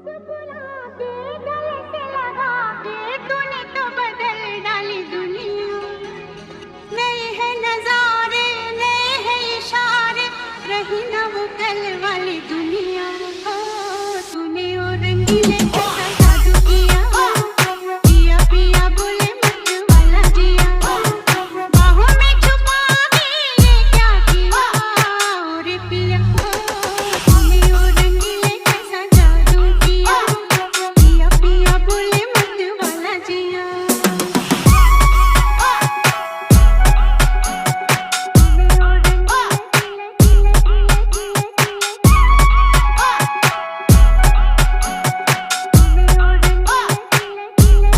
मुस्कुरा के गले से लगा के तूने तो बदल डाली दुनिया। नए हैं नजारे, नए हैं इशारे, रही ना वो कल वाली दुनिया। ओ तूने और रंगीले